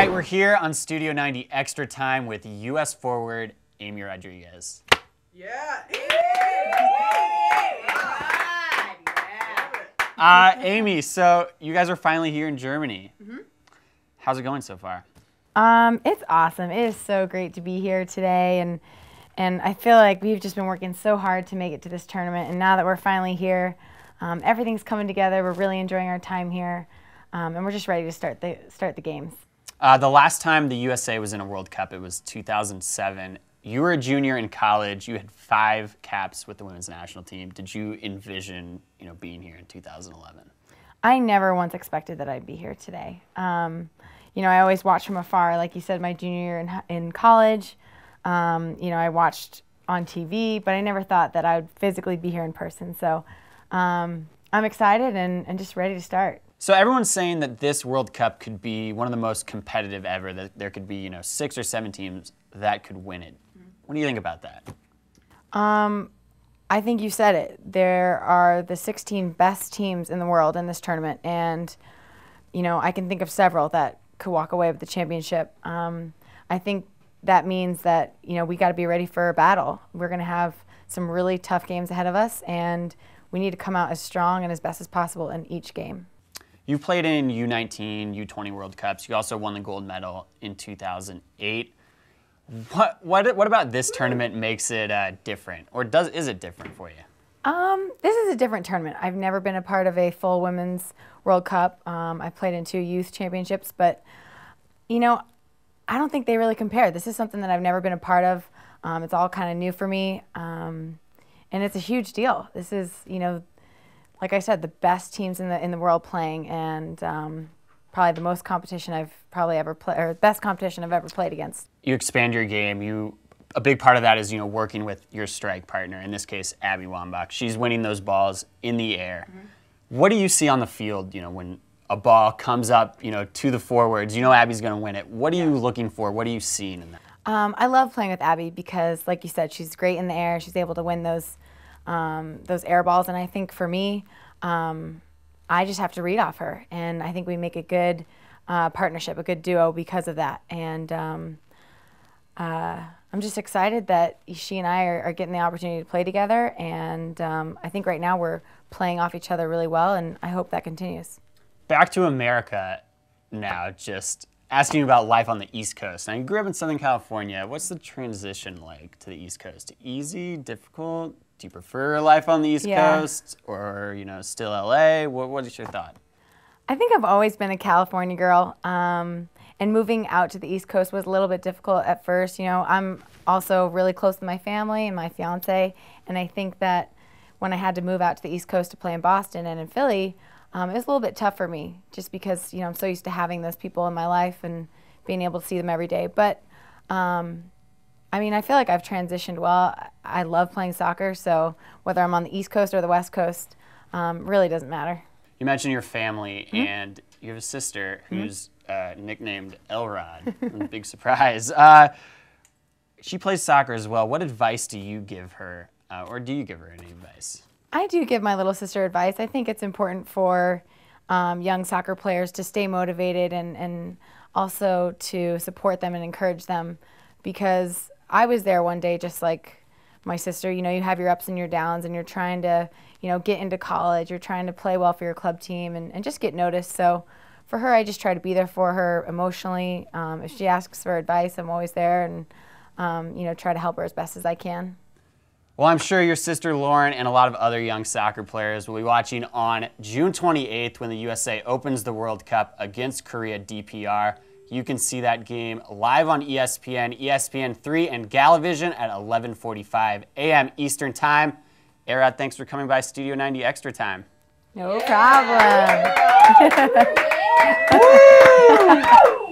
right, we're here on Studio 90 Extra Time with U.S. forward Amy Rodriguez. Yeah. Amy, so you guys are finally here in Germany. How's it going so far? It's awesome. It is so great to be here today, and I feel like we've just been working so hard to make it to this tournament, and now that we're finally here, everything's coming together. We're really enjoying our time here, and we're just ready to start the games. The last time the USA was in a World Cup, it was 2007. You were a junior in college. You had 5 caps with the women's national team. Did you envision, being here in 2011? I never once expected that I'd be here today. I always watched from afar. Like you said, my junior year in college, I watched on TV, but I never thought that I would physically be here in person. So I'm excited and just ready to start. So everyone's saying that this World Cup could be one of the most competitive ever, that there could be, 6 or 7 teams that could win it. What do you think about that? I think you said it. There are the 16 best teams in the world in this tournament, and I can think of several that could walk away with the championship. I think that means that we got to be ready for a battle. We're going to have some really tough games ahead of us, and we need to come out as strong and as best as possible in each game. You played in U19, U20 World Cups. You also won the gold medal in 2008. What about this tournament makes it different, or is it different for you? This is a different tournament. I've never been a part of a full women's World Cup. I've played in 2 youth championships, but I don't think they really compare. This is something that I've never been a part of. It's all kind of new for me, and it's a huge deal. This is, like I said, the best teams in the world playing, and probably the most competition I've probably ever played, or best competition I've ever played against. You expand your game. A big part of that is working with your strike partner. In this case, Abby Wambach. She's winning those balls in the air. What do you see on the field? When a ball comes up, to the forwards, Abby's going to win it. What are you looking for? What are you seeing in that? I love playing with Abby because, like you said, she's great in the air. She's able to win those air balls, and I think for me, I just have to read off her, and I think we make a good partnership, a good duo because of that. And I'm just excited that she and I are getting the opportunity to play together, and I think right now we're playing off each other really well, and I hope that continues. Back to America now, just asking you about life on the East Coast. Now, you grew up in Southern California. What's the transition like to the East Coast? Easy, difficult? Do you prefer life on the East Coast, or still LA? What is your thought? I think I've always been a California girl, and moving out to the East Coast was a little bit difficult at first. I'm also really close to my family and my fiance, and I think that when I had to move out to the East Coast to play in Boston and in Philly, it was a little bit tough for me, just because I'm so used to having those people in my life and being able to see them every day. But I feel like I've transitioned well. I love playing soccer, so whether I'm on the East Coast or the West Coast, really doesn't matter. You mentioned your family, and you have a sister who's nicknamed Elrod. Big surprise. She plays soccer as well. What advice do you give her, or do you give her any advice? I do give my little sister advice. I think it's important for young soccer players to stay motivated and also to support them and encourage them, because I was there one day just like my sister. You have your ups and your downs, and you're trying to get into college, you're trying to play well for your club team and just get noticed. So for her, I just try to be there for her emotionally. If she asks for advice, I'm always there, and try to help her as best as I can. Well, I'm sure your sister Lauren and a lot of other young soccer players will be watching on June 28th when the USA opens the World Cup against Korea DPR. You can see that game live on ESPN, ESPN3, and Galavision at 11:45 a.m. Eastern Time. Erod, thanks for coming by Studio 90 Extra Time. No problem. Woo!